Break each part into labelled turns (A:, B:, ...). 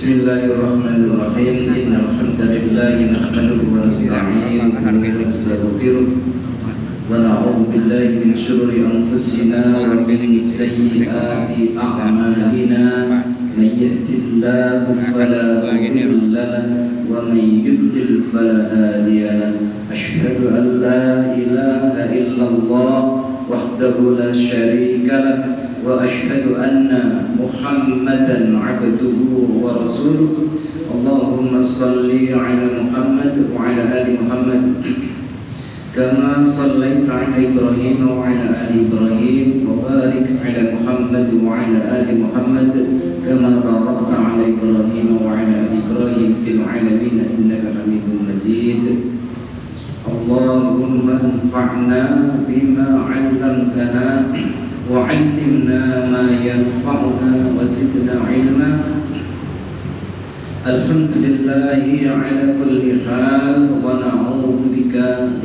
A: Bismillahirrahmanirrahim. Innal hamdalillah nahmaduhu wa nasta'inuhu wa nastaghfiruh wa na'udzu billahi min shururi anfusina wa min sayyiati a'malina. May yahdihillahu fala mudilla lahu wa may yudlil fala hadiya lahu. Asyhadu an la ilaha illallah wahdahu la syarika lahu wa asyhadu anna Muhammadan abduhu wa rasuluh. Allahumma salli ala Muhammad wa ala ali Muhammad kama sallaita ala Ibrahim wa ala ali Ibrahim wa barik ala Muhammad wa ala ali Muhammad kama barakta ala Ibrahim wa ala ali Ibrahim fil alamin innaka Hamidum Majid. Allahumma anfa'na bima 'allamtana وعلمنا ما ينفعنا وزدنا علما. الحمد لله على كل حال ونعوذ بك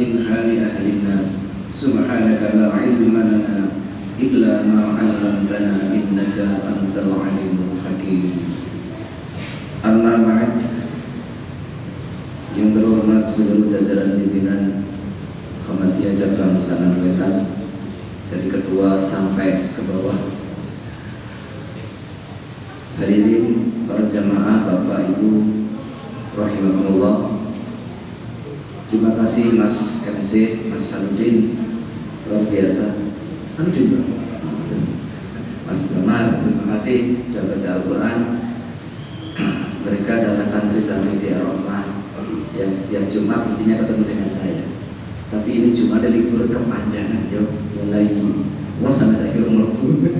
A: من حال أهل النار. سبحانك لا علم لنا إلا ما علمتنا إنك أنت العليم الحكيم. أما بعد, yang terhormat seluruh jajaran pimpinan Muhammadiyah Cabang Sanan Wetan, dari ketua sampai ke bawah, hadirin para jamaah, Bapak Ibu rahimakumullah. Terima kasih Mas MC, Mas Sanudin, luar biasa. Sanudin, Mas Damar, terima kasih sudah baca Al-Quran. Mereka adalah santri-santri di Ar-Rahmah yang setiap Jumat mestinya ketemu dengan saya. Tapi ini cuma ada libur kepanjangan, mulai sampai saya kira melebu.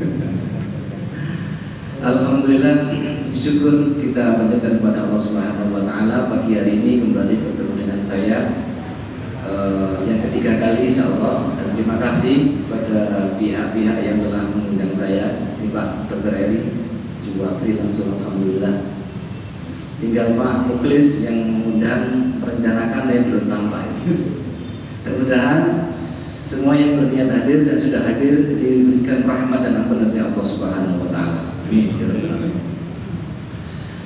A: Alhamdulillah, syukur kita panjatkan kepada Allah Subhanahu wa Ta'ala. Pagi hari ini kembali bertemu dengan saya yang ketiga kali insyaallah, dan terima kasih kepada pihak-pihak yang telah mengundang saya. Ini Pak Dr. Eri Juwapri, langsung alhamdulillah. Tinggal Pak Muklis yang mengundang, merencanakan, dan belum tampak. Mudah-mudahan semua yang berniat hadir dan sudah hadir diberikan rahmat dan ampunan dari Allah Subhanahu wa Ta'ala. Amin.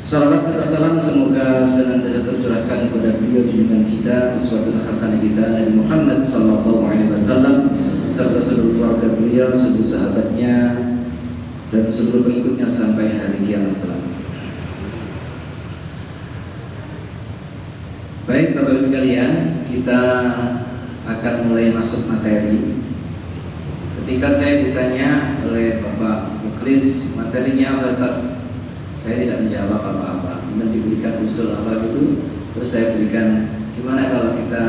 A: Salawat serta salam semoga senantiasa tercurahkan kepada beliau junjungan kita, uswatun hasanah kita, Nabi Muhammad sallallahu alaihi wasallam, beserta seluruh keluarga beliau, seluruh sahabatnya, dan seluruh pengikutnya sampai hari kiamat kelak. Baik Bapak Ibu sekalian, kita akan mulai masuk materi. Ketika saya ditanya oleh Bapak Muklis materinya apa, saya tidak menjawab apa-apa. Kemudian diberikan usul apa gitu, terus saya berikan, gimana kalau kita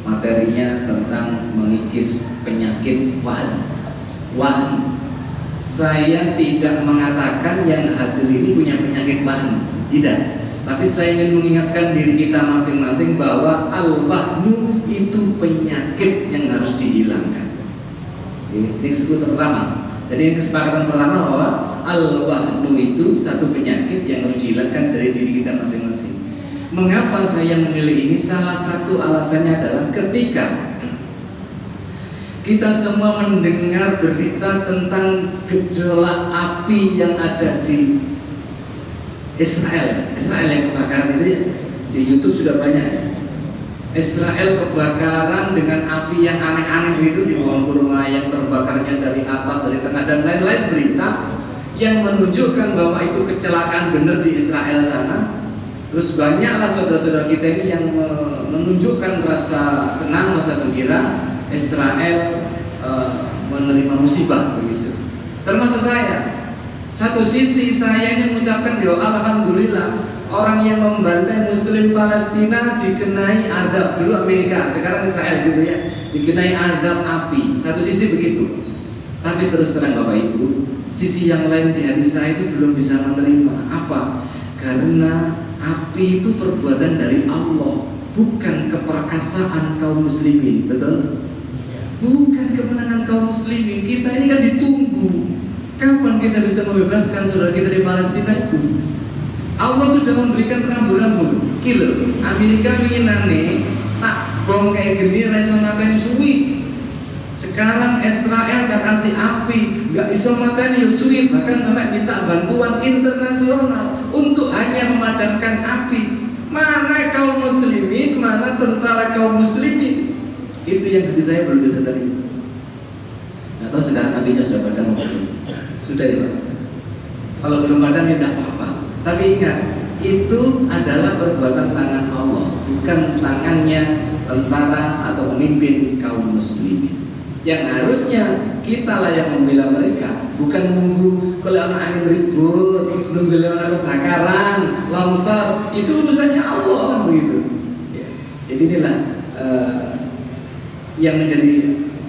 A: materinya tentang mengikis penyakit wahan. Saya tidak mengatakan yang hadir ini punya penyakit wahan, tidak. Tapi saya ingin mengingatkan diri kita masing-masing bahwa al-wahnu itu penyakit yang harus dihilangkan. Ini disebut pertama. Jadi kesepakatan pertama bahwa al-wahnu itu satu penyakit yang harus dihilangkan dari diri kita masing-masing. Mengapa saya memilih ini? Salah satu alasannya adalah ketika kita semua mendengar berita tentang gejolak api yang ada di Israel yang kebakaran itu ya, di YouTube sudah banyak. Israel kebakaran dengan api yang aneh-aneh itu, di pohon kurma yang terbakarnya dari atas, dari tengah, dan lain-lain berita yang menunjukkan bahwa itu kecelakaan benar di Israel sana. Terus banyaklah saudara-saudara kita ini yang menunjukkan rasa senang, rasa gembira Israel menerima musibah begitu. Termasuk saya. Satu sisi saya ingin mengucapkan doa alhamdulillah, orang yang membantai Muslim Palestina dikenai azab, dulu Amerika, sekarang Israel gitu ya, dikenai azab api. Satu sisi begitu. Tapi terus terang Bapak Ibu, sisi yang lain di hati saya itu belum bisa menerima. Apa? Karena api itu perbuatan dari Allah, bukan keperkasaan kaum muslimin. Betul? Bukan kemenangan kaum muslimin. Kita ini kan ditunggu. Kapan kita bisa membebaskan saudara kita di Palestina itu? Allah sudah memberikan rambu-rambu. Kill. Amerika ingin nane tak bom kayak gini, langsung ngapain suwi. Sekarang Israel gak kasih api, gak bisa mateni Yusuf, bahkan sampai minta bantuan internasional untuk hanya memadamkan api. Mana kaum muslimin, mana tentara kaum muslimin? Itu yang hati saya belum bisa terima. Gak tahu sekarang apinya sudah padam atau belum. Sudah ya Pak? Kalau belum padam ya tidak apa-apa. Tapi ingat, itu adalah perbuatan tangan Allah, bukan tangannya tentara atau pemimpin kaum muslimin. Yang harusnya kita lah yang membela mereka, bukan nunggu kalau anak angin ribut, nunggu anak kebakaran, longsor. Itu urusannya Allah kan begitu. Ya. Jadi inilah yang menjadi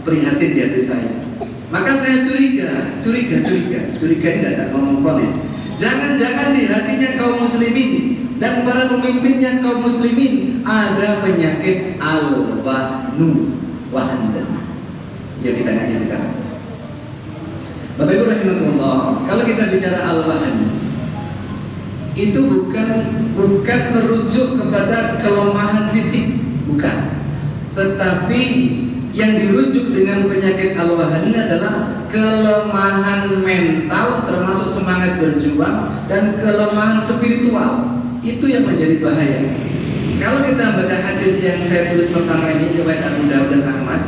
A: prihatin di hati saya. Maka saya curiga ini tidak ngomong ponis. Jangan-jangan di hatinya kaum muslimin dan para pemimpinnya kaum muslimin ada penyakit al-wahnu wahandan yang kita ngaji sekarang. Bapak Ibu rahimahullah, kalau kita bicara al-wahnu itu bukan merujuk kepada kelemahan fisik, bukan. Tetapi yang dirujuk dengan penyakit al-wahn adalah kelemahan mental, termasuk semangat berjuang, dan kelemahan spiritual. Itu yang menjadi bahaya. Kalau kita baca hadis yang saya tulis pertama ini, riwayat Abu Dawud dan Ahmad,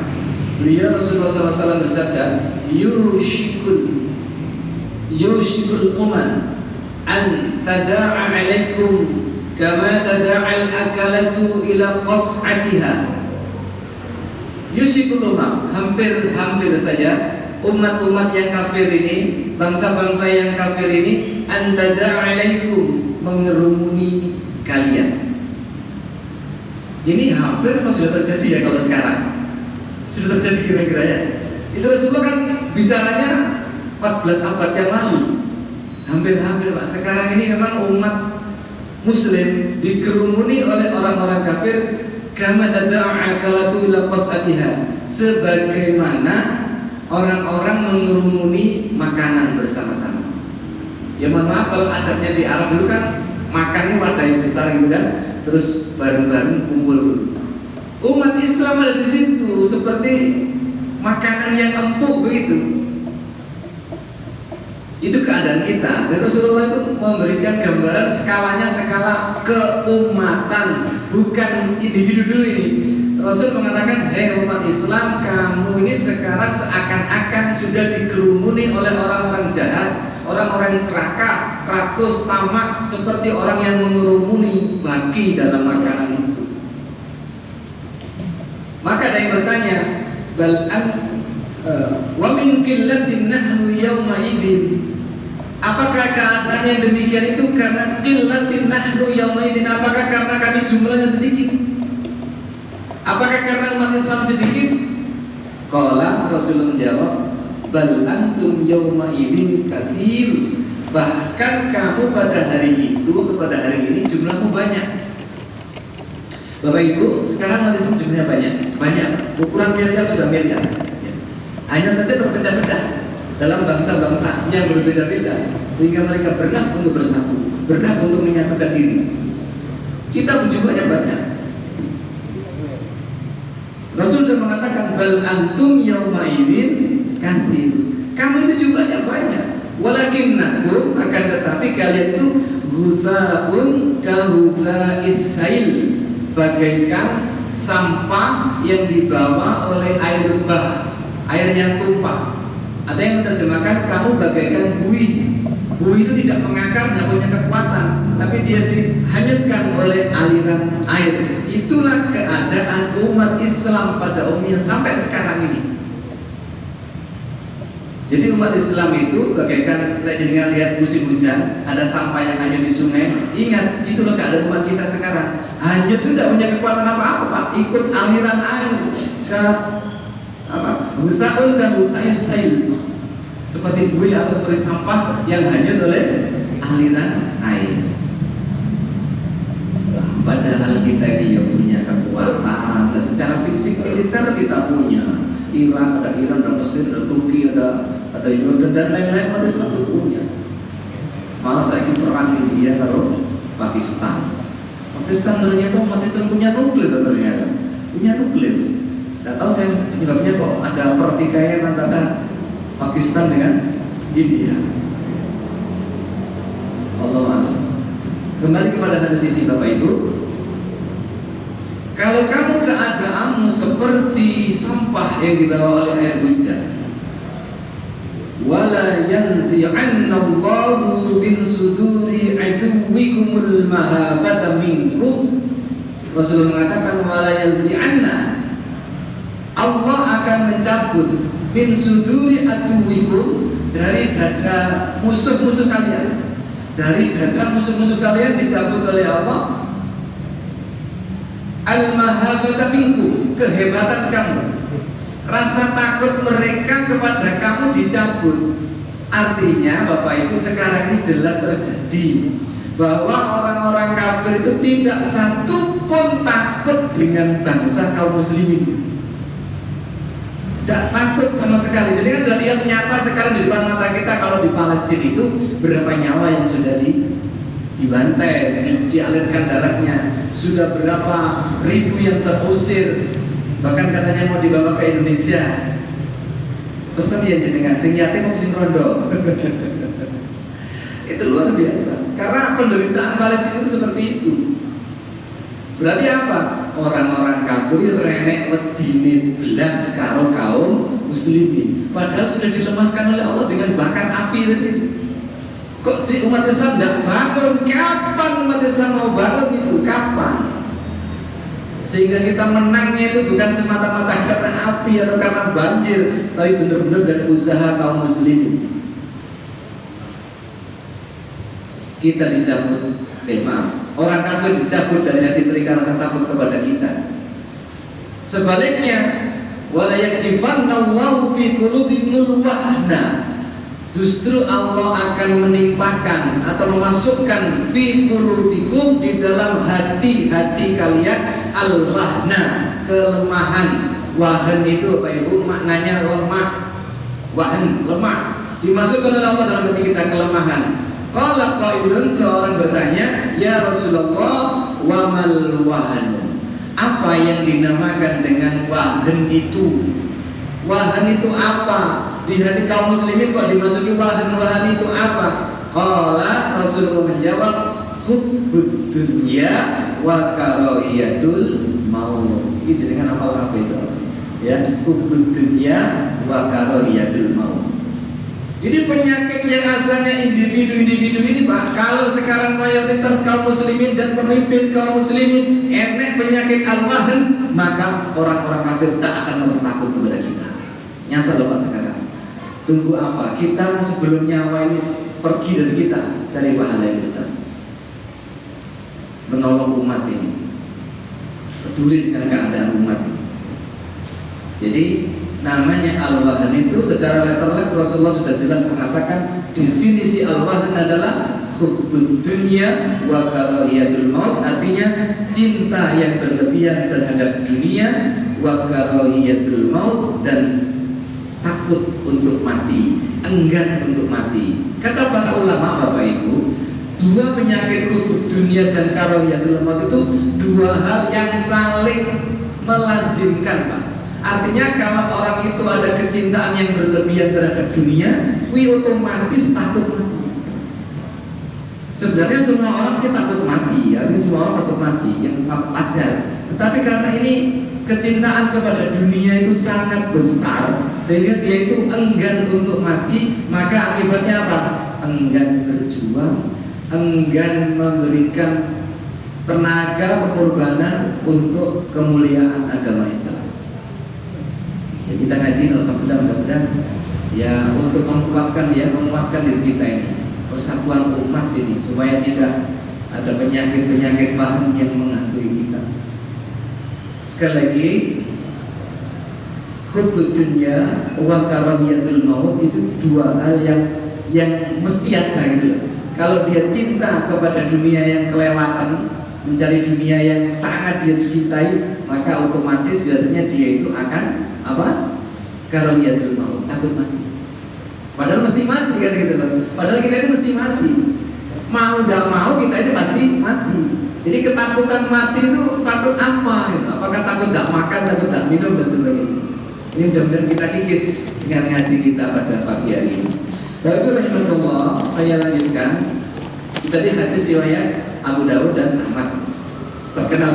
A: beliau Rasulullah SAW bersabda, yushikul uman an tada'a alaikum kama tada'al akalatu ila qas'atiha. Yushikul umam, hampir saja umat-umat yang kafir ini, bangsa-bangsa yang kafir ini, antada alaikum, mengerumuni kalian. Ini hampir apa sudah terjadi ya kalau sekarang? Sudah terjadi kira-kira ya. Itu Rasulullah kan bicaranya 14 abad yang lalu. Hampir Pak. Sekarang ini memang umat Muslim dikerumuni oleh orang-orang kafir. Kama tada'a akalatu ila qas'atiha, sebagaimana orang-orang mengerumuni makanan bersama-sama. Ya mohon maaf, kalau adatnya di Arab dulu kan makannya wadah yang besar gitu kan, terus bareng-bareng kumpul dulu. Umat Islam ada di situ seperti makanan yang empuk begitu. Itu keadaan kita. Dan Rasulullah itu memberikan gambaran skalanya skala keumatan, bukan individu dulu ini. Rasul mengatakan, hei umat Islam, kamu ini sekarang seakan-akan sudah dikerumuni oleh orang-orang jahat, orang-orang serakah, rakus, tamak, seperti orang yang mengerumuni baki dalam makanan itu. Maka ada yang bertanya, wa min qillatin nahnu yawma idzin. Apakah keadaan yang demikian itu karena qillatin nahnu yawma idzin? Apakah karena kami jumlahnya sedikit? Apakah karena umat Islam sedikit? Qala, Rasulullah menjawab, bal antum yawma idzin katsir. Bahkan kamu pada hari itu, pada hari ini jumlahmu banyak. Bapak Ibu, sekarang umat Islam jumlahnya banyak. Ukuran miliar sudah miliar. Hanya saja terpecah-pecah dalam bangsa-bangsa yang berbeda-beda, sehingga mereka berat untuk bersatu, berat untuk menyatukan diri. Kita jumlahnya banyak. Rasul sudah mengatakan, bal antum yauma idzin katsir. Kamu itu jumlahnya banyak. Walakinnakum, akan tetapi kalian itu ghusaun ka ghusa'is sail, bagaikan sampah yang dibawa oleh air bah, air yang tumpah. Ada yang menerjemahkan kamu bagaikan buih. Buih itu tidak mengakar, tidak punya kekuatan, tapi dia dihanyutkan oleh aliran air. Itulah keadaan umat Islam pada umumnya sampai sekarang ini. Jadi umat Islam itu bagaikan dengan lihat musim hujan, ada sampah yang hanyut di sungai. Ingat, itulah keadaan umat kita sekarang. Hanyut itu tidak punya kekuatan apa-apa, Pak. Ikut aliran air ke Husaun dan Husain Sail, seperti buih atau seperti sampah yang hanyut oleh aliran air. Padahal kita ini yang punya kekuatan, secara fisik militer kita punya. Iran, ada Mesir, ada Turki, ada Jordan dan lain-lain. Ada satu punya. Malah saya ingin perang India kalau Pakistan ternyata umat Islam punya nuklir ternyata, punya nuklir. Tidak tahu saya penyebabnya kok ada pertikaian antara Pakistan dengan India. Allah a'lam. Kembali kepada hadis ini Bapak Ibu. Kalau kamu keadaanmu seperti sampah yang dibawa oleh air hujan, wala yanzi'anna Allahu min suduri aduwikumul mahabata minkum. Rasulullah mengatakan wala yanzi'anna, Allah akan mencabut min suduri aduwikum, dari dada musuh-musuh kalian. Dari dada musuh-musuh kalian dicabut oleh Allah al-mahabata minkum, kehebatan kamu. Rasa takut mereka kepada kamu dicabut. Artinya Bapak Ibu, sekarang ini jelas terjadi bahwa orang-orang kafir itu tidak satu pun takut dengan bangsa kaum muslimin. Tidak takut sama sekali. Jadi kan sudah lihat nyata sekarang di depan mata kita, kalau di Palestina itu berapa nyawa yang sudah dibantai, dialirkan darahnya, sudah berapa ribu yang terusir, bahkan katanya mau dibawa ke Indonesia. Pesan ya jenengan, sing yatim mau sing rondo. Itu luar biasa. Karena penderitaan Palestina itu seperti itu. Berarti apa? Orang-orang kafir renek wedine belas karo kaum muslimin. Padahal sudah dilemahkan oleh Allah dengan bakar api itu. Kok si umat Islam tidak bangun? Kapan umat Islam mau bangun itu? Kapan? Sehingga kita menangnya itu bukan semata-mata karena api atau karena banjir, tapi benar-benar dari usaha kaum muslimin. Kita dicabut, orang kafir dicabut dari hati mereka rasa takut kepada kita. Sebaliknya, wala yakifannallahu fi qulubihimul wahna. Justru Allah akan menimpakan atau memasukkan fi qulubikum, di dalam hati-hati kalian, al-wahna, kelemahan. Wahan itu apa Ibu? Maknanya lemah. Wahan, lemah. Dimasukkan oleh Allah dalam hati kita kelemahan. Qala qailun, seorang bertanya, ya Rasulullah, wa mal wahan? Apa yang dinamakan dengan wahan itu? Wahan itu apa? Di hati kaum muslimin kok dimasuki wahan-wahan itu apa? Qala, Rasulullah menjawab, hubbud dunya wa karahiyatul maut. Ini dengan hafal kabeh ya, hubbud dunya wa karahiyatul maut. Jadi penyakit yang asalnya individu-individu ini Pak, kalau sekarang mayoritas kaum muslimin dan pemimpin kaum muslimin enek penyakit al-wahan, maka orang-orang kafir tak akan takut kepada kita. Nyata loh Pak sekarang. Tunggu apa? Kita sebelum nyawa ini pergi dari kita, cari pahala yang besar, menolong umat ini, peduli dengan keadaan umat ini. Jadi namanya al-wahan itu secara letternya Rasulullah sudah jelas mengatakan definisi al-wahan adalah hubbud dunya wa karahiyatul maut, artinya cinta yang berlebihan terhadap dunia, wa karahiyatul maut, dan takut untuk mati, enggan untuk mati. Kata para ulama Bapak Ibu, dua penyakit hubbud dunya dan karahiyatul maut itu dua hal yang saling melazimkan Pak. Artinya kalau orang itu ada kecintaan yang berlebihan terhadap dunia, otomatis takut mati. Sebenarnya semua orang sih takut mati, artinya semua orang takut mati, yang wajar. Tetapi karena ini kecintaan kepada dunia itu sangat besar, sehingga dia itu enggan untuk mati, maka akibatnya apa? Enggan berjuang, enggan memberikan tenaga pengorbanan untuk kemuliaan agama Islam. Ya, kita ngaji, alhamdulillah, mudah-mudahan ya untuk menguatkan diri kita ini, persatuan umat ini, supaya tidak ada penyakit-penyakit bahan yang menghantui kita. Sekali lagi, hubbud dunya wa karahiyatul maut itu dua hal yang mesti ada gitu. Kalau dia cinta kepada dunia yang kelewatan, mencari dunia yang sangat dia cintai, maka otomatis biasanya dia itu akan apa? Karahiyatul maut, takut mati. Padahal mesti mati kan gitu loh. Padahal kita itu mesti mati. Mau tidak mau kita itu pasti mati. Jadi ketakutan mati itu takut apa? Gitu. Apakah takut tidak makan, takut tidak minum dan sebagainya. Ini mudah-mudahan kita kikis dengan ngaji kita pada pagi hari ini. Bapak Ibu rahimahullah, saya lanjutkan. Tadi hadis riwayat Abu Dawud dan Ahmad terkenal.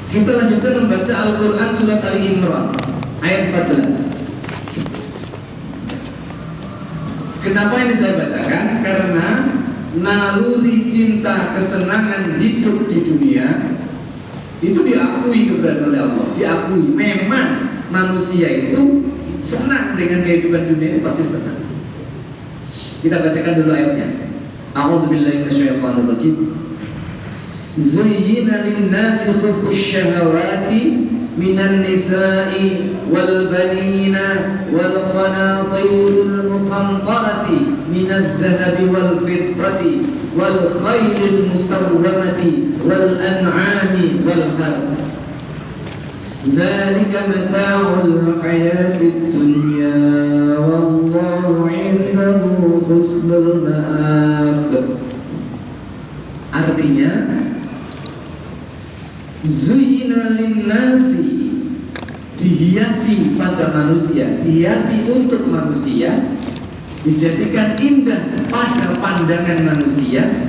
A: Kita lanjutkan membaca Al-Quran surat Ali Imran ayat 14. Kenapa ini saya bacakan? Karena naluri cinta kesenangan hidup di dunia itu diakui keberadaan oleh Allah. Diakui memang manusia itu senang dengan kehidupan dunia ini, pasti senang. Kita bacakan dulu ayatnya. A'udzubillahi minasyaitonir rajim. Zuyyina lin-nasi hubbus syahawati minan nisa'i wal banina wal qanatiril muqantarati minadh dhahabi wal fiddati wal khayril musawwamati wal an'ami wal harth. Dzalika mata'ul hayatid dunya wallahu 'indahu husnul ma'ab. Artinya zuyyina lin-nasi, dihiasi pada manusia, dihiasi untuk manusia, dijadikan indah pada pandangan manusia.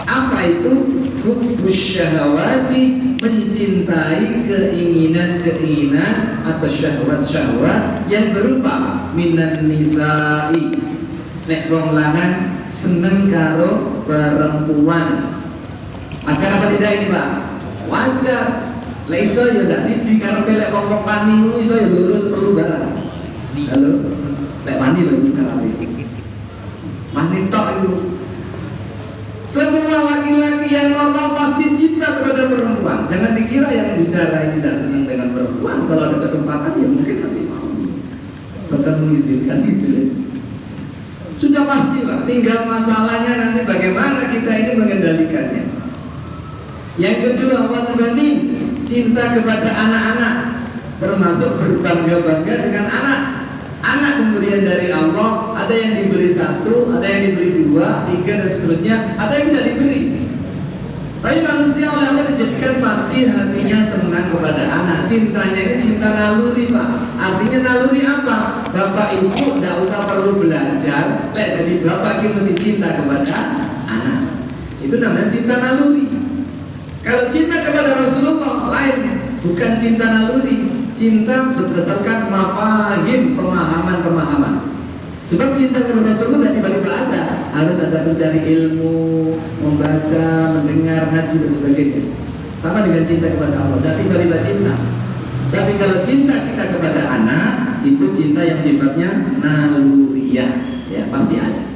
A: Apa itu? Hubbus syahawati, mencintai keinginan-keinginan atau syahwat-syahwat yang berupa minan nisa'i, nek wong lanang seneng karo perempuan. Wajar apa tidak ini Pak? Wajar. Lah iso ya ndak siji karepe lek wong wani ngono iso ya lurus telu barang. Halo. Lek wani lho sekarang iki. Wani tok itu. Semua laki-laki yang normal pasti cinta kepada perempuan. Jangan dikira yang bicara ini tidak senang dengan perempuan. Kalau ada kesempatan ya mungkin masih mau. Tetap mengizinkan itu ya. Sudah pastilah, tinggal masalahnya nanti bagaimana kita ini mengendalikannya. Yang kedua, wal-bani, cinta kepada anak-anak, termasuk berbangga-bangga dengan anak. Anak pemberian dari Allah, ada yang diberi satu, ada yang diberi dua, tiga dan seterusnya, ada yang tidak diberi. Tapi manusia oleh Allah dijadikan pasti hatinya senang kepada anak. Cintanya ini cinta naluri Pak. Artinya naluri apa? Bapak ibu tidak usah perlu belajar, jadi bapak itu mesti cinta kepada anak. Itu namanya cinta naluri. Kalau cinta kepada Rasulullah lain, bukan cinta naluri. Cinta berdasarkan mafahim, pemahaman-pemahaman. Sebab cinta kepada Rasulullah tiba-tiba ada. Harus ada mencari ilmu, membaca, mendengar, ngaji dan sebagainya. Sama dengan cinta kepada Allah, tidak tiba-tiba cinta. Tapi kalau cinta kita kepada anak, itu cinta yang sifatnya naluriah, ya pasti ada.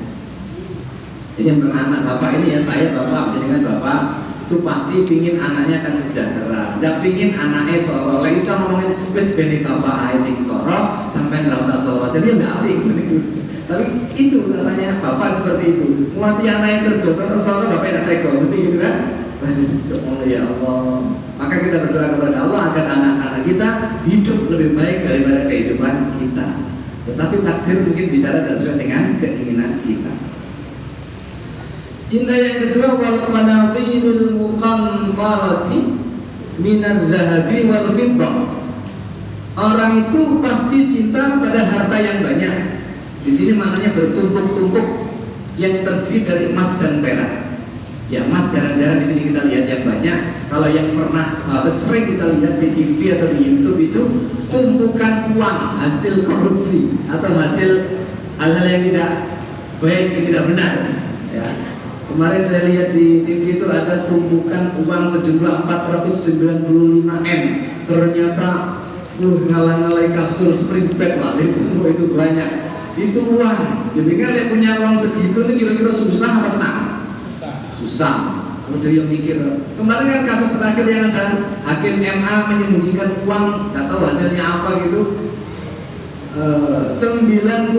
A: Jadi yang beranak bapak ini ya, saya bapak, dengan bapak itu pasti pingin anaknya akan sejahtera. Tidak pingin anaknya soro. Lagi bisa ngomongin wes beni bapak ae sing soro sampai nggak usah soro. Jadi nggak pingin. Tapi itu rasanya bapak seperti itu. Masih anaknya kerja soro bapak tidak tega, mesti gitu kan? Ya Allah. Maka kita berdoa kepada Allah agar anak-anak kita hidup lebih baik daripada kehidupan kita. Tetapi takdir mungkin bicara tidak sesuai dengan keinginan kita. Cinta yang kedua, wal qanatirul muqantarati minadh dhahabi wal fiddah. Orang itu pasti cinta pada harta yang banyak. Di sini maknanya bertumpuk-tumpuk yang terdiri dari emas dan perak. Ya emas jarang-jarang di sini kita lihat yang banyak. Kalau yang pernah atau sering kita lihat di TV atau di YouTube itu tumpukan uang hasil korupsi atau hasil hal-hal yang tidak baik, yang tidak benar. Ya. Kemarin saya lihat di TV itu ada tumpukan uang sejumlah 495 M. Ternyata ngalah-ngalai kasur spring bed lah, itu banyak. Itu uang. Jadi kan dia punya uang segitu ini kira-kira susah apa senang? Susah. Udah yang mikir. Kemarin kan kasus terakhir yang ada hakim MA menyembunyikan uang, nggak tahu hasilnya apa gitu. 95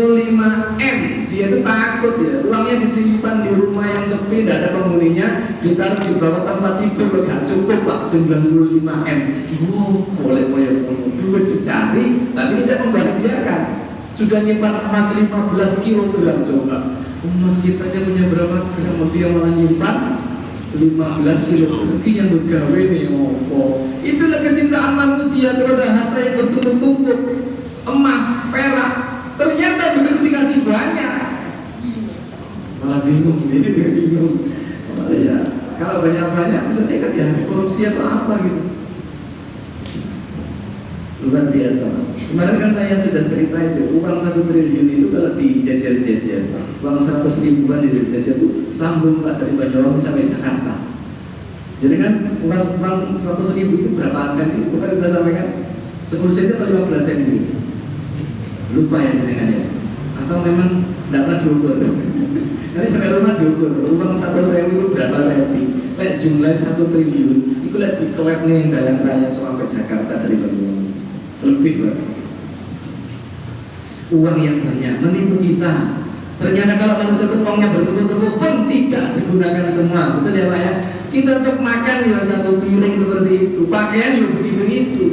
A: M, dia itu takut ya, uangnya disimpan di rumah yang sepi, tidak ada penghuninya, ditaruh di bawah tempat tidur, gak cukup Pak, 95 M. Boleh duit dicari, tapi tidak membahagiakan. Sudah nyimpan emas 15 kg coba, emas kita punya berapa gram, dia malah nyimpan 15 kilo rezekinya bergawe nih opo. Itulah kecintaan manusia kepada harta yang bertumpuk-tumpuk, emas, perak. Ternyata begitu dikasih banyak malah bingung, malah ya kalau banyak-banyak maksudnya kan ya korupsi atau apa gitu. Luar biasa. Kemarin kan saya sudah cerita itu, uang 1 triliun itu kalau dijajar-jajar, uang 100 ribuan dijajar itu sambung Pak dari Banyuwangi sampai Jakarta. Jadi kan uang 100 ribu itu berapa sen itu? Bukan kita sampaikan 10 sen atau 15 sen itu. Lupa ya jenengan ya. Atau memang tidak pernah diukur. Nanti sampai rumah diukur, uang 100.000 itu berapa senti? Lek jumlah 1 triliun, itu lek dikelep nih dalam raya sampai Jakarta dari Banyuwangi. Lebih banget. Uang yang banyak menipu kita. Ternyata kalau manusia itu uangnya bertumpuk-tumpuk pun tidak digunakan semua. Betul ya Pak ya? Kita untuk makan ya 1 piring seperti itu, pakaian ya begitu.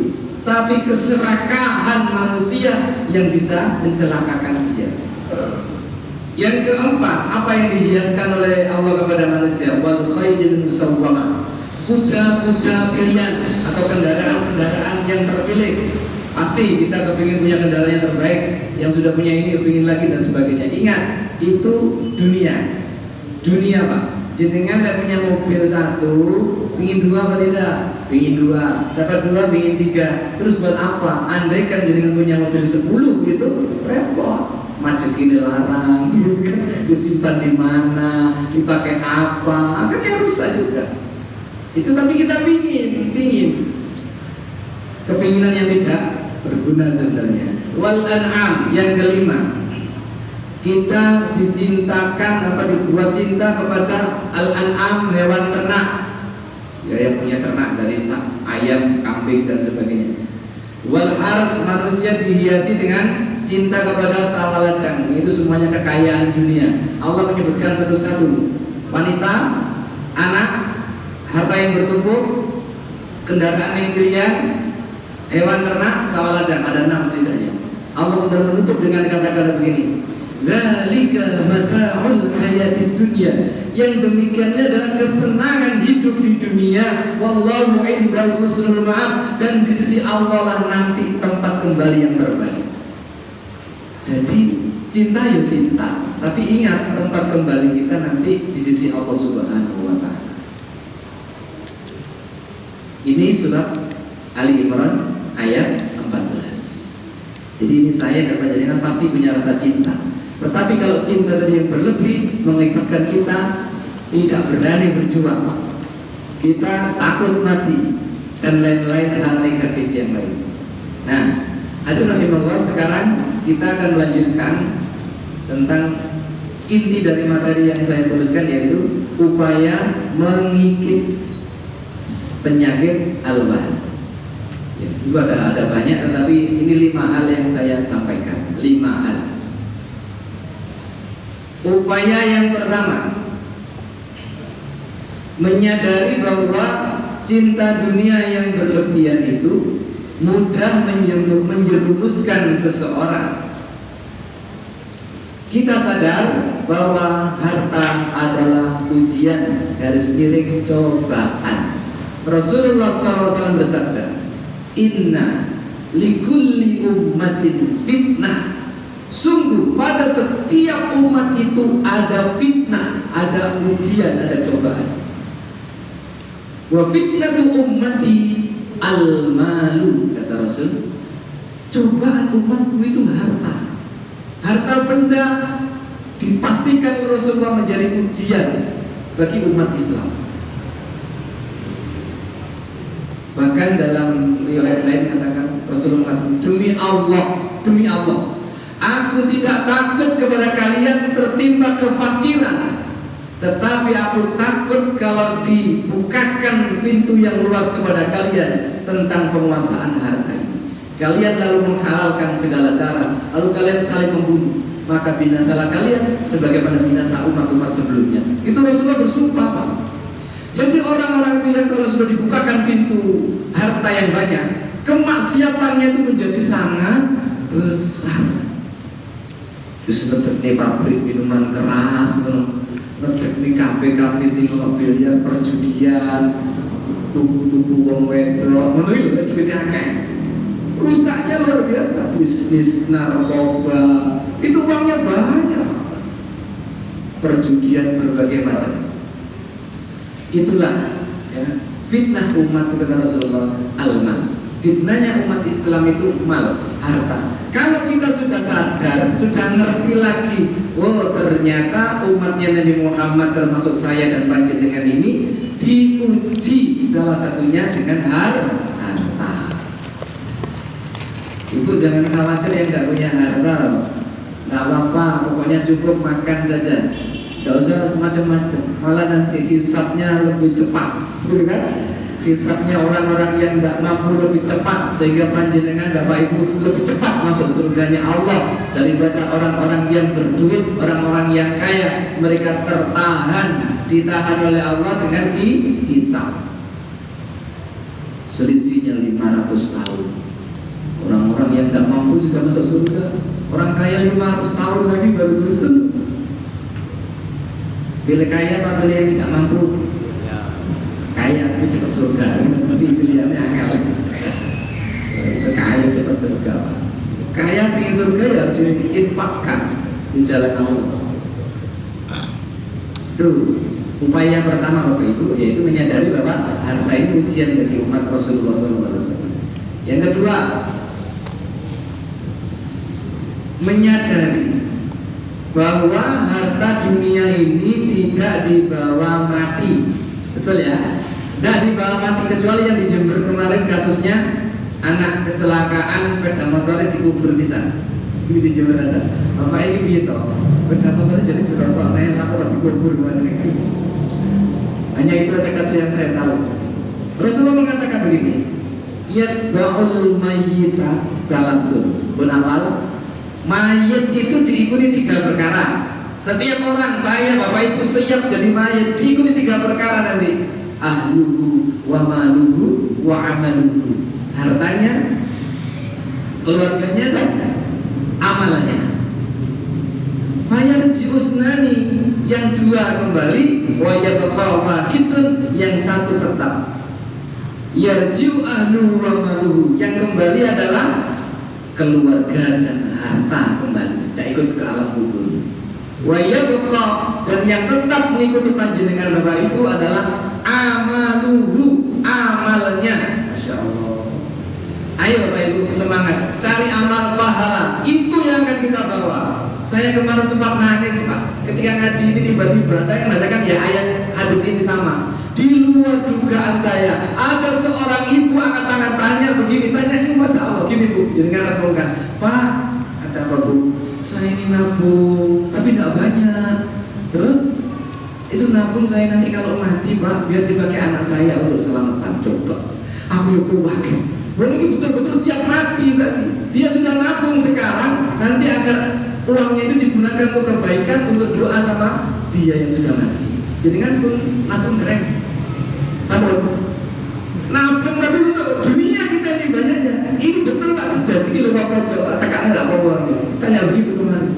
A: Tapi keserakahan manusia yang bisa mencelakakan dia. Yang keempat, apa yang dihiaskan oleh Allah kepada manusia? Wal khayril musawwamah. Kuda-kuda pilihan atau kendaraan-kendaraan yang terpilih. Pasti kita kepingin punya kendaraan yang terbaik, yang sudah punya ini kepingin lagi dan sebagainya. Ingat, itu dunia Pak. Jenengan tidak punya mobil 1, pingin 2 apa tidak? Pingin 2, dapat 2, pingin 3. Terus buat apa? Andai kan jenengan punya mobil 10 gitu, repot. Majekin dilarang, gitu kan? Disimpan di mana, dipakai apa? Akhirnya rusak juga. Itu tapi kita pingin kepinginan yang tidak berguna sebenarnya. Wal an'am, yang kelima, kita dicintakan apa dibuat cinta kepada al-an'am, hewan ternak. Ya yang punya ternak dari ayam, kambing dan sebagainya. Wal haras, manusia dihiasi dengan cinta kepada sawah ladang. Itu semuanya kekayaan dunia. Allah menyebutkan satu-satu. Wanita, anak, harta yang bertumpuk, kendaraan yang pilihan, hewan ternak, sawah ladang, ada 6 setidaknya. Allah sudah menutup dengan kata-kata begini. Dzalika mata'ul hayatid dunya. Yang demikiannya adalah kesenangan hidup di dunia. Wallahu indal husnul ma'ab, dan di sisi Allah lah nanti tempat kembali yang terbaik. Jadi cinta ya cinta, tapi ingat tempat kembali kita nanti di sisi Allah Subhanahu wa taala. Ini surat Ali Imran ayat 14. Jadi ini saya dan panjenengan pasti punya rasa cinta. Tetapi kalau cinta tadi yang berlebih mengibatkan kita tidak berani berjuang, kita takut mati dan lain-lain hal negatif yang lain. Nah, aduh rahimahullah, sekarang kita akan melanjutkan tentang inti dari materi yang saya tuliskan, yaitu upaya mengikis penyakit al-wahn. Ya, itu ada banyak, tetapi ini 5 hal yang saya sampaikan. 5 hal. Upaya yang pertama, menyadari bahwa cinta dunia yang berlebihan itu mudah menjerumuskan seseorang. Kita sadar bahwa harta adalah ujian, garis miring cobaan. Rasulullah SAW bersabda, Inna likulli ummatin fitnah. Sungguh pada setiap umat itu ada fitnah, ada ujian, ada cobaan. Wa fitnatu ummati al-malu, kata Rasul. Cobaan umatku itu harta. Harta benda dipastikan Rasulullah menjadi ujian bagi umat Islam. Bahkan dalam riwayat lain katakan Rasulullah, demi Allah, aku tidak takut kepada kalian tertimpa kefakiran, tetapi aku takut kalau dibukakan pintu yang luas kepada kalian tentang penguasaan harta ini. Kalian lalu menghalalkan segala cara, lalu kalian saling membunuh, maka binasalah kalian sebagaimana binasa umat-umat sebelumnya. Itu Rasulullah bersumpah, Pak. Jadi orang-orang itu yang kalau sudah dibukakan pintu harta yang banyak, kemaksiatannya itu menjadi sangat besar. Terus ngetepne pabrik minuman keras, ngetepne kafe-kafe sing biliar perjudian, tuku-tuku wong wedok, ngono lho duit akeh. Rusaknya luar biasa, bisnis narkoba, itu uangnya banyak. Perjudian berbagai macam. Itulah ya, fitnah umat kata Rasulullah al-mal. Fitnahnya umat Islam itu mal, harta. Kalau kita sudah sadar, sudah ngerti lagi, oh ternyata umatnya Nabi Muhammad termasuk saya dan panjenengan ini diuji salah satunya dengan harta. Ibu jangan khawatir yang tidak punya harta, nggak apa-apa, pokoknya cukup makan saja, nggak usah macam-macam, malah nanti hisabnya lebih cepat, betul kan? Hisabnya orang-orang yang tidak mampu lebih cepat, sehingga panjenengan Bapak Ibu lebih cepat masuk surganya Allah daripada orang-orang yang berduit, orang-orang yang kaya. Mereka ditahan oleh Allah dengan hisab. Selisihnya 500 tahun. Orang-orang yang tidak mampu sudah masuk surga, orang kaya 500 tahun lagi baru masuk. Bila kaya apa bila yang tidak mampu? Kaya tapi cepat surga, mesti pilihannya angel. Kaya cepat surga. Kaya ingin surga ya harus diinfakkan di jalan Allah. Tuh, upaya pertama Bapak Ibu yaitu menyadari bahwa harta itu ujian bagi umat Rasulullah SAW. Yang kedua, menyadari bahwa harta dunia ini tidak dibawa mati. Betul ya? Tidak dibawa mati, kecuali yang di Jember kemarin kasusnya anak kecelakaan sepeda motornya dikubur di sana. Ini di Jember ada. Bapak ini gitu, sepeda motornya jadi berosok naik lapor dikubur mana. Hanya itu ada kasus yang saya tahu. Rasulullah mengatakan begini, yatba'ul mayyita salasun. Berawal, mayat itu diikuti 3 perkara. Setiap orang, saya, Bapak Ibu siap jadi mayat, diikuti 3 perkara nanti. Ahluhu wa maluhu wa amaluhu. Hartanya, keluarganya dan amalannya. Fayarji usnani, yang 2 kembali, wa yabqa wahidun, yang 1 tetap. Yarji'u ahluhu wa maluhu, yang kembali adalah keluarga dan harta kembali, tidak ikut ke alam kubur. Wa yabqa, dan yang tetap mengikuti panjenengan Bapak Ibu adalah amaluhu, amalnya. Masya Allah. Ayo Bapak Ibu semangat, cari amal pahala, itu yang akan kita bawa. Saya kemarin sempat nangis Pak, ketika ngaji ini tiba-tiba saya membacakan ya ayat hadis ini sama. Di luar dugaan saya, ada seorang ibu angkat tangan tanya begini, tanya ini Masya Allah, gini Bu, jadi renungkan, Pak, ada apa Bu? Saya ini nabung, tapi tidak banyak. Terus itu nabung saya nanti kalau mati Pak, biar dipakai anak saya untuk selamatan. Coba, aku yang berwakil. Berarti ini betul-betul siap mati berarti. Dia sudah nabung sekarang, nanti agar uangnya itu digunakan untuk kebaikan, untuk doa sama dia yang sudah mati. Jadi kan nabung keren. Sambung. Nabung tapi untuk dunia kita ini banyaknya. Ini betul tak terjadi di luar pojok. Tekan nggak mau tanya begitu kemarin.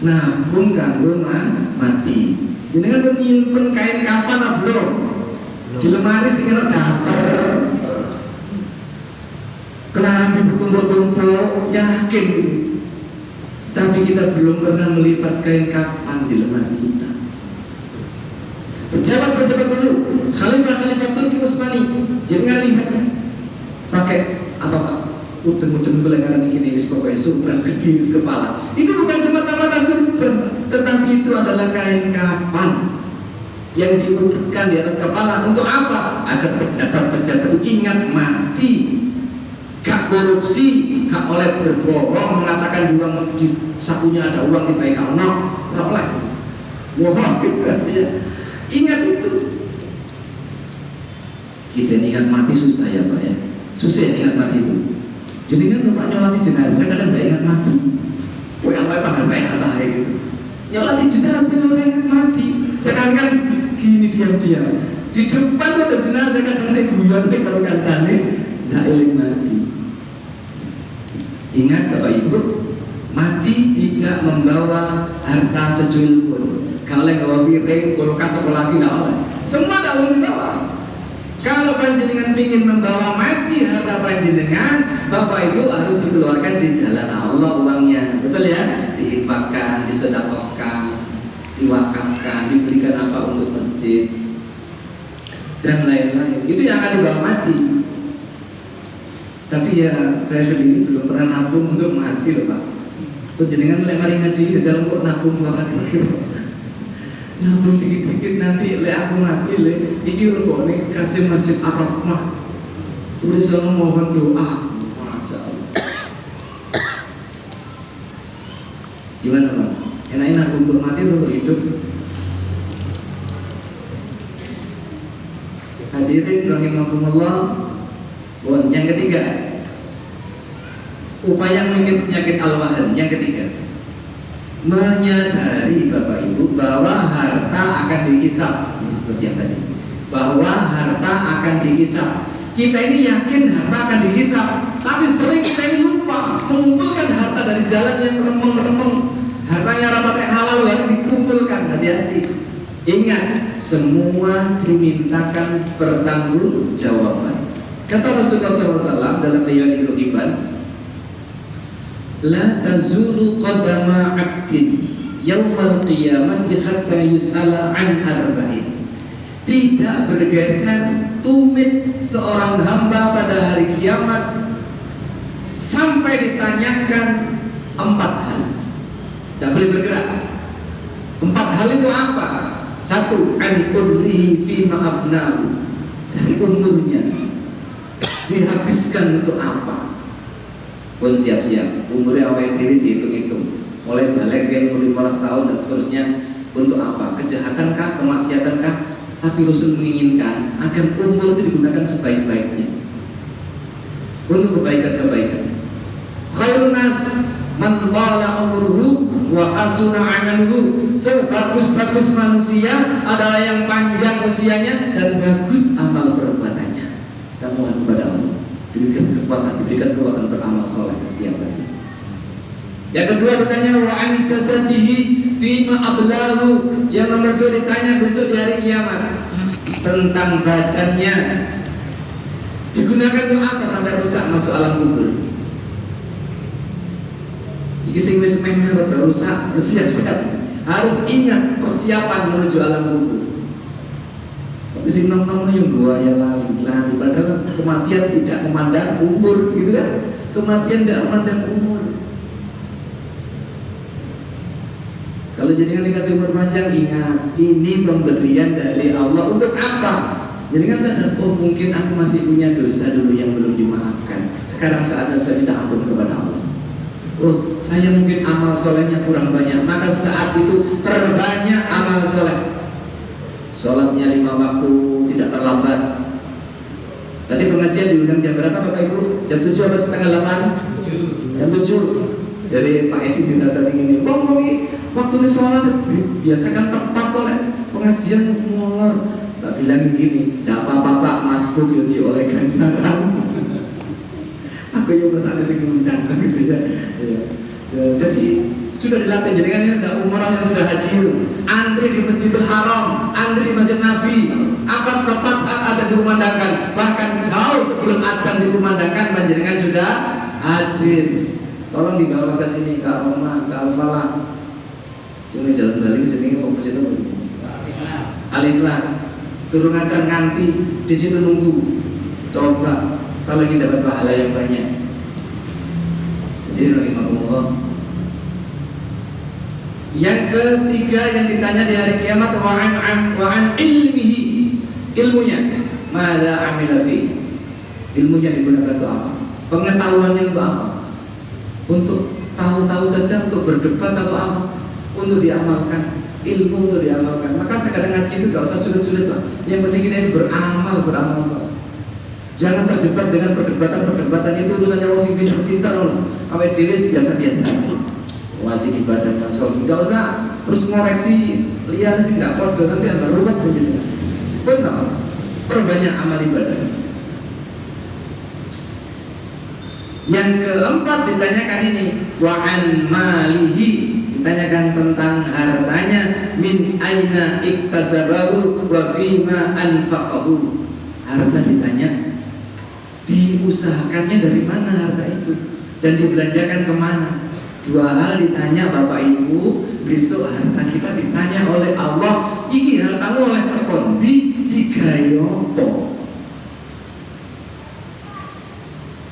A: Nabung kanggo mati. Jadi kan menyimpan kain kapan belum? Di lemari sekira daster. Kelambi bertumpuk-tumpuk, yakin. Tapi kita belum pernah melipat kain kapan di lemari kita. Pejabat dulu, Khalifah Turki Utsmani, jangan lihat pakai apa Pak? Udeng-udeng belengaran ini pokoknya super gede di kepala. Itu bukan semata-mata super, tetapi itu adalah kain kapan yang diudekkan di atas kepala. Untuk apa? Agar pejabat-pejabat itu ingat mati, gak korupsi, gak oleh berbohong mengatakan uang di sakunya ada uang di baik Allah, gak oleh. Wah, ya. Ingat itu. Kita ingat mati susah ya Pak ya. Susah ingat mati itu. Jadi kan Bapak nyolati jenazah kadang nggak ingat mati. Woi apa bahasa saya kata gitu. Nyolati jenazah orang ingat mati. Sekarang kan gini diam-diam. Di depan ada jenazah kadang saya guyon deh kalau kancane nggak eling mati. Ingat Bapak Ibu, Mati tidak membawa harta sejul pun. Kalau yang bawa piring, kulkas, apalagi nggak oleh. Semua tak boleh dibawa. Kalau panjenengan ingin membawa mati harta panjenengan, Bapak Ibu harus dikeluarkan di jalan Allah uangnya, betul ya? Diinfakkan, disedekahkan, diwakafkan, diberikan apa untuk masjid dan lain-lain. Itu yang akan dibawa mati. Tapi ya saya sendiri belum pernah nabung untuk mati loh Pak. Panjenengan lek mari ngaji di dalam kok nabung apa kira-kira? Nabung dikit-dikit nanti le aku mati le iki rukune kasih masjid Ar-Rahmah. Tulis mohon doa. Masya Allah. Gimana Pak? Enaknya nabung untuk mati atau untuk hidup? Hadirin rahimakumullah. Yang ketiga, upaya mengikut penyakit al-wahan. Yang ketiga, menyadari Bapak Ibu bahwa harta akan dihisab. Ini seperti yang tadi, bahwa harta akan dihisab. Kita ini yakin harta akan dihisab, tapi sering kita ini lupa mengumpulkan harta dari jalan yang remeng-remeng. Hartanya rapat halal yang dikumpulkan. Hati-hati. Ingat, semua dimintakan pertanggungjawaban. Kata Rasulullah SAW dalam riwayat Ibnu Hibban, la tazulu qadama 'abdin yaumal qiyamati hatta yus'ala an arba'in. Tidak bergeser tumit seorang hamba pada hari kiamat sampai ditanyakan 4 hal. Tidak boleh bergerak. 4 hal itu apa? 1, an umrihi fi ma'afnahu, dari umurnya dihabiskan untuk apa? Pun siap-siap, umurnya awal diri dihitung-hitung, mulai balik dia umur 15 tahun dan seterusnya. Untuk apa? Kejahatankah, kemaksiatankah? Tapi Rasul menginginkan agar umur itu digunakan sebaik-baiknya untuk kebaikan-kebaikan. Khairun nas man tala umruhu wa hasuna amaluhu. Sebagus-bagus manusia adalah yang panjang usianya dan bagus amal perbuatannya. Kita mohon kepada Allah diberikan kekuatan beramal soleh setiap hari. Yang kedua ditanya wa an jasadihi fima ablahu. Yang nomor 2 ditanya besok di hari kiamat tentang badannya digunakan untuk apa sampai rusak masuk alam kubur. Iki sing wis meh rusak, bersiap-siap. Harus ingat persiapan menuju alam kubur. Tapi sing nom-nom yang buaya lari, padahal kematian tidak memandang umur, gitu kan? Kematian tidak memandang umur. Kalau jenengan dikasih umur panjang, ingat ini pemberian dari Allah untuk apa? Jenengan sadar, oh mungkin aku masih punya dosa dulu yang belum dimaafkan. Sekarang saatnya saya minta ampun kepada Allah. Oh, saya mungkin amal solehnya kurang banyak, maka saat itu perbanyak amal soleh. Sholatnya 5 waktu, tidak terlambat. Tadi pengajian diundang jam berapa Bapak Ibu? Jam 7 atau setengah 8? Jam 7. Jadi Pak Edi dinasihati ini, bang, waktu ini sholat biasa kan tepat oleh pengajian molor. Tak bilang gini, tidak apa-apa Pak, Mas Bu diuji oleh ganjaran. Aku yang bersama sing ngundang gitu ya. Jadi sudah dilatih, jadi kan ini ada umroh yang sudah haji itu, antri di Masjidil Haram, antri di Masjid Nabi, akan tepat saat ada dikumandangkan, bahkan jauh sebelum adzan dikumandangkan panjenengan sudah hadir. Tolong dibawa ke sini, ke Roma, ke Al-Falah. Sini jalan balik jadi mau ke situ. Al-Ikhlas. Turunkan nganti di situ nunggu. Coba kalau kita dapat pahala yang banyak. Jadi rahimahumullah. Yang ketiga yang ditanya di hari kiamat wa an ilmihi, ilmunya. Mada amila fi. Ilmunya digunakan untuk apa? Pengetahuannya untuk apa? Untuk tahu-tahu saja, untuk berdebat atau apa? Untuk diamalkan. Ilmu untuk diamalkan. Maka sekarang ngaji itu gak usah sulit-sulit Pak. Yang penting kita ini beramal soleh. Jangan terjebak dengan perdebatan itu urusannya orang sing pintar-pintar loh. Awake dhewe biasa-biasa aja. Wajib ibadah masuk. Enggak usah terus ngoreksi liar sih enggak podo nanti ada ruwet begini. Benar. Perbanyak amal ibadah. Yang keempat ditanyakan ini, wa an malihi, ditanyakan tentang hartanya, min aina iktasabahu wa fima anfaqahu. Harta ditanya, diusahakannya dari mana harta itu dan dibelanjakan kemana. Dua hal ditanya Bapak Ibu. Besok harta kita ditanya oleh Allah, iki hartamu oleh tekon digayopo.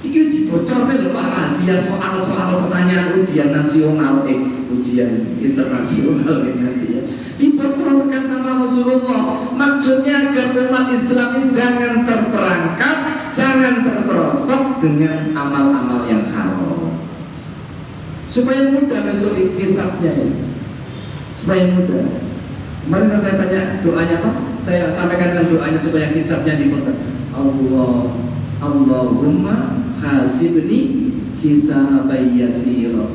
A: Iki wis dibocorke lho Pak, rahasia soal-soal pertanyaan ujian nasional, ujian internasional ini nanti ya. Dibocorkan sama Rasulullah. Maksudnya agar umat Islam ini jangan terperangkap, jangan terperosok dengan amal-amal yang haram. Supaya mudah besok hisabnya ya. Supaya mudah. Kemarin saya tanya doanya apa? Saya sampaikan doanya supaya hisabnya dimudah. Allahumma hasibni hisaban yasira.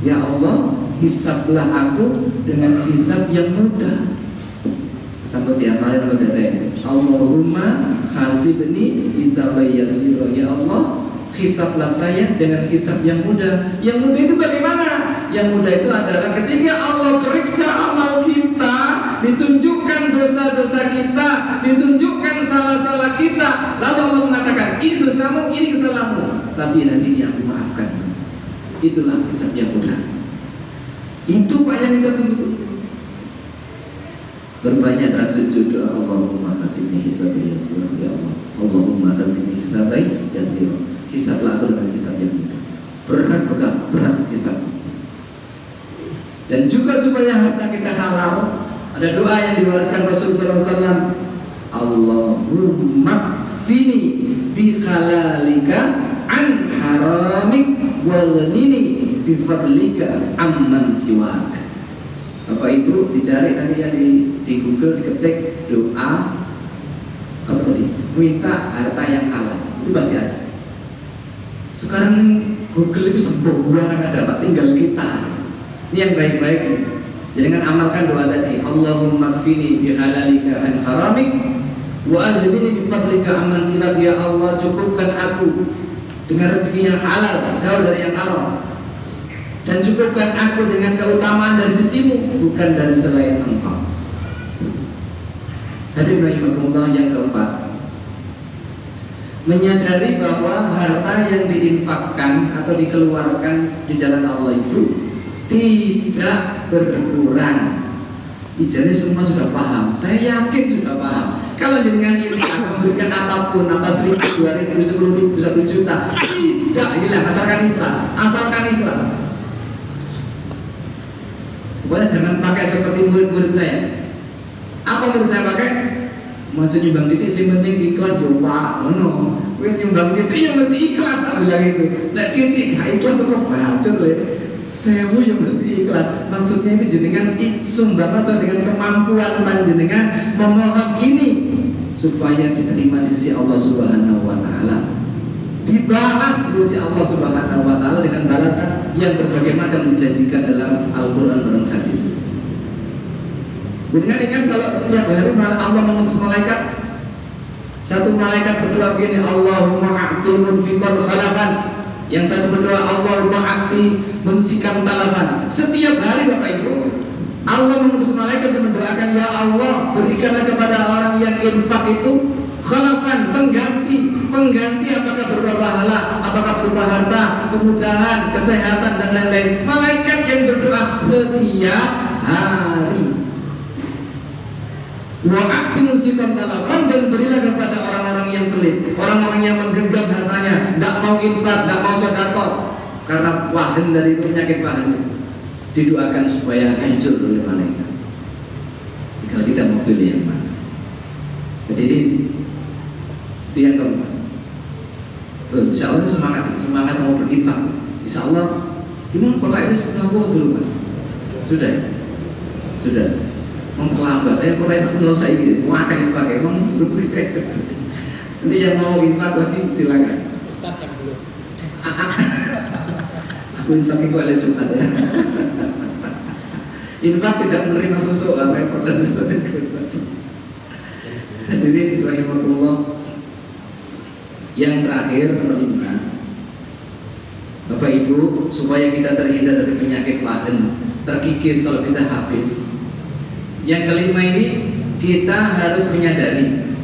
A: Ya Allah, hisablah aku dengan hisab yang mudah. Sampai diamalin atau tidak? Allahumma hasibni hisaban yasira. Ya Allah, hisablah saya dengan hisab yang mudah. Yang mudah itu bagaimana? Yang mudah itu adalah ketika Allah periksa amal kita, ditunjukkan dosa-dosa kita, ditunjukkan salah-salah kita, lalu Allah mengatakan, ini dosamu, ini kesalahanmu, tapi hari ini aku maafkan. Itulah hisab yang mudah. Itu Pak yang kita tunggu. Berbanyak dan sujud doa, Allahumma hasibni hisaban yasira. Ya Allah, Allahumma hasibni hisaban yasira. Hisablah aku dengan hisab yang mudah. Berat hisab. Dan juga supaya harta kita halal, ada doa yang diwariskan Rasulullah SAW. Allahumma fini bi halalika an haramik walnini bi fadlika amman siwak. Bapak Ibu dicari tadi ya di Google, diketik doa apa tadi? Minta harta yang halal. Itu pasti ada. Sekarang Google itu sembarang ada Pak, tinggal kita. Ini yang baik-baik. Jangan amalkan doa tadi. Allahumma kfini bihalalika an haramik wa aghnini bi fadlika amman siwak. Ya Allah, cukupkan aku dengan rezeki yang halal, jauh dari yang haram. Dan cukupkan aku dengan keutamaan dari sisimu, bukan dari selain Engkau. Hadirin rahimakumullah, yang keempat, menyadari bahwa harta yang diinfakkan atau dikeluarkan di jalan Allah itu tidak berkurang. Jadi semua sudah paham. Saya yakin sudah paham. Kalau dengan ini memberikan apapun, apa 1.000, 2.000, 10.000, 1 juta, tidak hilang asalkan ikhlas. Asalkan ikhlas. Pokoknya jangan pakai seperti murid-murid saya. Apa murid saya pakai? Maksud nyumbang titik sih penting ikhlas ya Pak. No. Kowe nyumbang titik yang mesti ikhlas tak bilang itu. Nek titik gak ikhlas kok bacot le. Sewu yang mesti ikhlas. Maksudnya itu jenengan sumbang atau dengan kemampuan panjenengan memohon ini supaya diterima di sisi Allah Subhanahu wa taala. Dibalas di sisi Allah Subhanahu wa taala dengan balasan yang berbagai macam dijanjikan dalam Al-Qur'an dan hadis. Jangan ingat kalau setiap hari Allah mengutus malaikat, satu malaikat berdoa begini, Allahumma a'ti munfiqan khalafan. Yang satu berdoa, Allahumma a'ti mumsikan talafan. Setiap hari Bapak Ibu, Allah mengutus malaikat dan mendoakan, ya Allah, berikanlah kepada orang yang infak itu khalafan, pengganti apakah berupa pahala, apakah berupa harta, kemudahan, kesehatan dan lain-lain. Malaikat yang berdoa setiap hari. Wa'akti musikan talafan, dan berilah kepada orang-orang yang pelit, orang-orang yang menggenggam hartanya, tidak mau infak, tidak mau sedekah, karena wahan dari itu penyakit wahan. Didoakan supaya hancur oleh malaikat. Tinggal kita mau pilih yang mana. Jadi itu yang keempat. Insya Allah semangat mau berinfak. Insya Allah ini kota ini setengah dulu Mas. Sudah terlambat. Kota itu belum saya ini makan dipakai. Nanti yang mau infak lagi silakan. Aku infak itu oleh Jumat ya. Infak tidak menerima susu lah, kota susu. Jadi rahimahullah. Yang terakhir, kelima, Bapak Ibu, supaya kita terhindar dari penyakit wahan, terkikis kalau bisa habis. Yang kelima ini, kita harus menyadari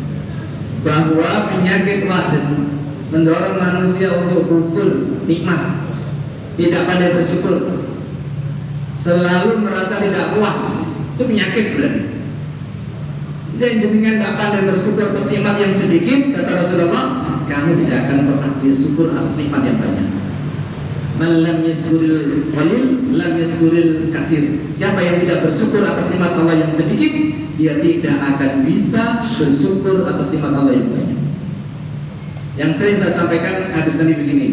A: bahwa penyakit wahan mendorong manusia untuk kufur nikmat, tidak pandai bersyukur, selalu merasa tidak puas. Itu penyakit berarti. Dan jenengan tidak pandai bersyukur atas nikmat yang sedikit, kata Rasulullah, kamu tidak akan pernah bersyukur atas nikmat yang banyak. Man lam yashkuril qalil lam yashkuril katsir. Siapa yang tidak bersyukur atas nikmat Allah yang sedikit, dia tidak akan bisa bersyukur atas nikmat Allah yang banyak. Yang sering saya sampaikan hadis Nabi begini,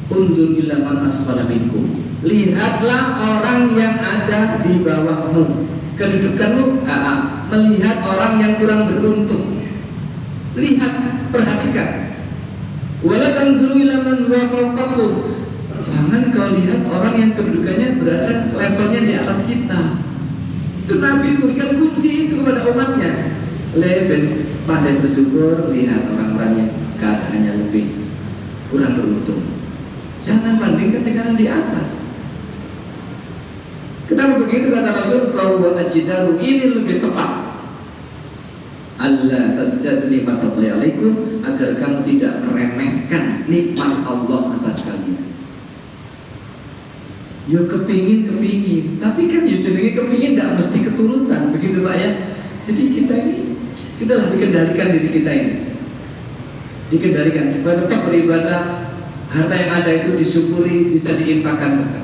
A: undur ila man asfala minkum. Lihatlah orang yang ada di bawahmu. Kedudukanmu, melihat orang yang kurang beruntung. Lihat, perhatikan. Wala tanzuru ila man huwa fawqakum. Jangan kau lihat orang yang kedudukannya berada levelnya di atas kita. Itu Nabi berikan kunci itu kepada umatnya. Lebih pandai bersyukur, lihat orang-orang yang keadaannya lebih kurang beruntung. Jangan bandingkan dengan yang di atas. Kenapa begitu kata Rasul? Bahwa ajidaru ini lebih tepat. Allah tasdad nikmatullahi alaikum, agar kamu tidak meremehkan nikmat Allah atas kalian. Yo kepingin, tapi kan yo jenenge kepingin tidak mesti keturutan, begitu Pak ya. Jadi kita lah dikendalikan diri kita ini, dikendalikan supaya tetap beribadah, harta yang ada itu disyukuri, bisa diinfakkan.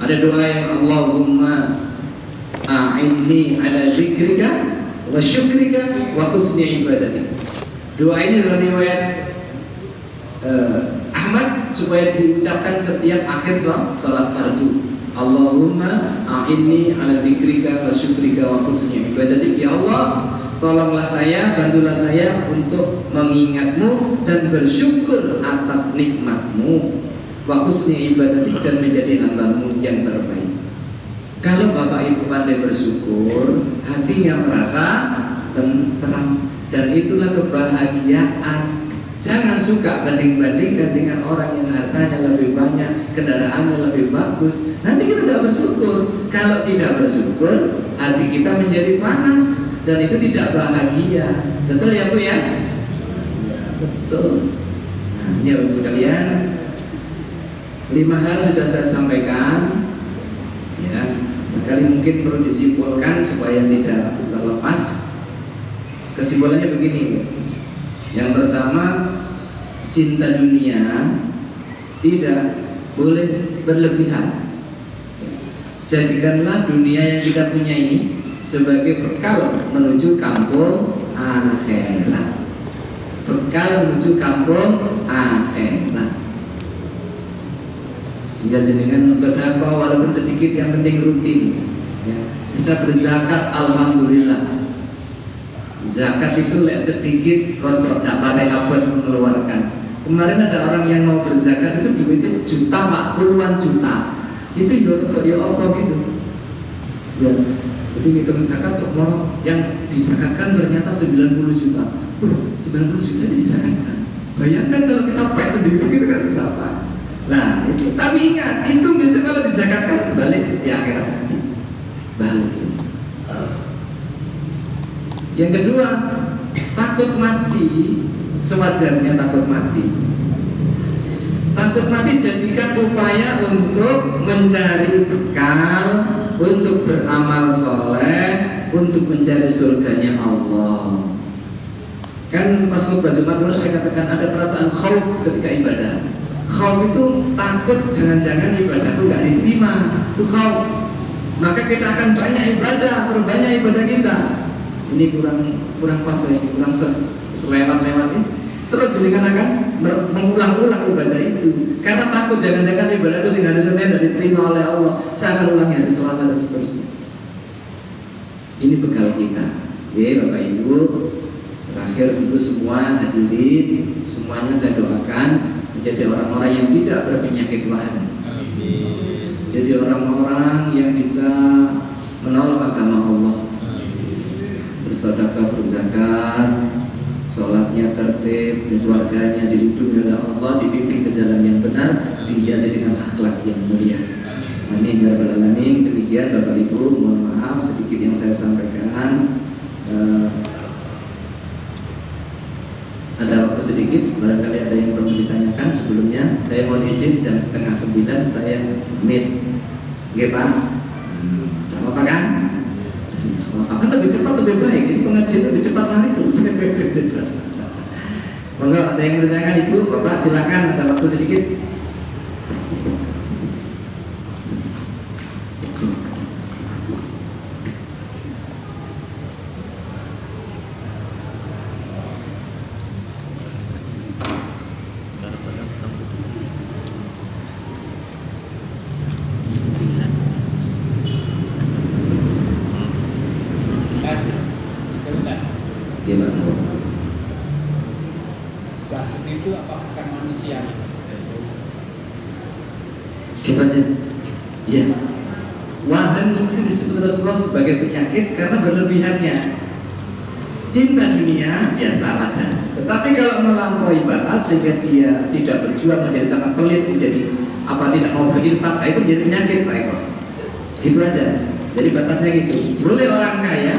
A: Ada doa yang Allahumma a'inni ala zikrika wa syukrika wa husni ibadatik. Doa ini dalam riwayat Ahmad supaya diucapkan setiap akhir salat fardu. Allahumma a'inni ala zikrika wa syukrika wa husni ibadatik. Ya Allah, tolonglah saya, bantulah saya untuk mengingatmu dan bersyukur atas nikmatmu, wa husni ibadatik, dan menjadi hambamu yang terbaik. Kalau Bapak Ibu pandai bersyukur, hatinya merasa tenang, dan itulah kebahagiaan. Jangan suka banding-bandingkan dengan orang yang hartanya lebih banyak, kendaraannya lebih bagus. Nanti kita tidak bersyukur. Kalau tidak bersyukur, hati kita menjadi panas, dan itu tidak bahagia. Betul ya Bu ya? Ya, betul. Nah, ini Bapak sekalian, 5 hal sudah saya sampaikan. Ya, kali mungkin perlu disimpulkan supaya tidak terlepas. Kesimpulannya begini. Yang pertama, cinta dunia tidak boleh berlebihan. Jadikanlah dunia yang kita punya ini sebagai bekal menuju kampung akhirat. Bekal menuju kampung akhirat. Sehingga jenengan sedekah walaupun sedikit, yang penting rutin ya. Bisa berzakat, alhamdulillah. Zakat itu sedikit rotok, tak pada abad mengeluarkan. Kemarin ada orang yang mau berzakat itu duitnya juta, Pak, puluhan juta. Itu ya apa gitu ya. Jadi kita zakat kok mau yang disakatkan ternyata 90 juta. 90 juta disakatkan. Bayangkan kalau kita pek sendiri gitu kan berapa. Nah, itu, tapi ingat, itu bisa kalau dizakatkan balik di akhirat. Balik. Yang kedua, takut mati, sewajarnya takut mati. Takut mati jadikan upaya untuk mencari bekal, untuk beramal soleh, untuk mencari surganya Allah. Kan pas khutbah Jumat dulu saya katakan ada perasaan khauf ketika ibadah. Khauf itu takut jangan-jangan ibadahku gak diterima, itu khauf. Maka kita akan banyak ibadah, perbanyak ibadah kita. Ini kurang pas ya, kurang selewat-lewat ini. Terus jenengan akan mengulang-ulang ibadah itu karena takut jangan-jangan ibadah itu hari Senin tidak diterima oleh Allah. Saya akan ulangi hari Selasa dan seterusnya. Ini bekal kita. Ya Bapak Ibu, terakhir untuk semua hadirin, semuanya saya doakan menjadi orang-orang yang tidak berpenyakit wahan. Jadi orang-orang yang bisa menolong agama Allah, bersedekah, berzakat, sholatnya tertib, di keluarganya dilindungi oleh Allah, dibimbing ke jalan yang benar, dihiasi dengan akhlak yang mulia. Amin ya rabbal alamin. Demikian Bapak Ibu, mohon maaf sedikit yang saya sampaikan. Ada waktu sedikit, barangkali ada yang perlu ditanyakan sebelumnya. Saya mohon izin jam 8:30 saya meet. Oke Pak? Tidak apa kan? Kan lebih cepat lebih baik, jadi pengajian lebih cepat lari selesai. Monggo, ada yang bertanyakan Ibu, Bapak silakan, ada waktu sedikit. Gimana?
B: Bahan itu apakah manusia?
A: Gitu aja. Iya. Wahan itu disebut Rasulullah sebagai penyakit karena berlebihannya. Cinta dunia biasa saja. Tetapi kalau melampaui batas sehingga dia tidak berjuang menjadi sangat pelit, menjadi tidak mau berinfak, itu menjadi penyakit Pak Eko. Itu aja. Jadi batasnya gitu. Boleh orang kaya,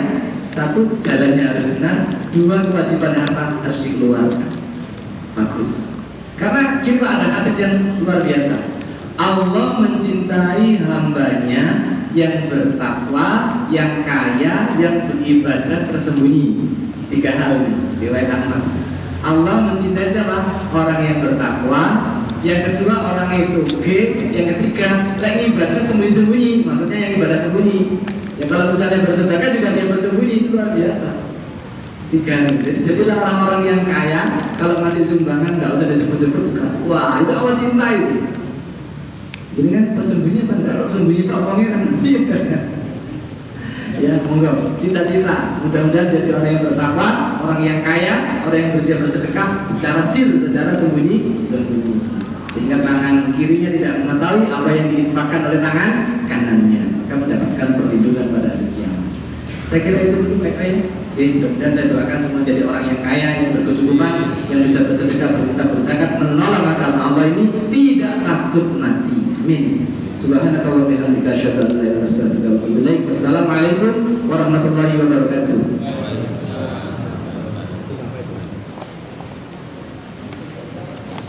A: satu, jalannya harus benar, dua, kewajiban harta harus dikeluarkan. Bagus. Karena kita ada hadis yang luar biasa. Allah mencintai hambanya yang bertakwa, yang kaya, yang beribadah tersembunyi. 3 hal ini, riwayat Ahmad. Allah mencintai siapa? Orang yang bertakwa, yang kedua orang yang sugih, yang ketiga yang ibadah sembunyi-sembunyi. Maksudnya yang ibadah sembunyi. Ya kalau misalnya bersedekah juga dia bersembunyi, itu luar biasa. 3. Jadilah orang-orang yang kaya, kalau ngasih sumbangan nggak usah disebut-sebut, wah itu Allah cinta itu. Jadi kan tersembunyi apa enggak? Tersembunyi tak pangeran sih. Ya monggo, cita-cita mudah-mudahan jadi orang yang bertakwa, orang yang kaya, orang yang bersiap bersedekah secara secara sembunyi-sembunyi. Sehingga tangan kirinya tidak mengetahui apa yang diinfakkan oleh tangan kanannya, maka mendapatkan perlindungan pada hari kiamat. Saya kira itu dulu baik-baik. Dan saya doakan semua jadi orang yang kaya, yang berkecukupan, yang bisa bersedekah, berbuka, berzakat, menolong agama Allah ini, tidak takut mati. Amin. Subhanallah wa bihamdika asyhadu an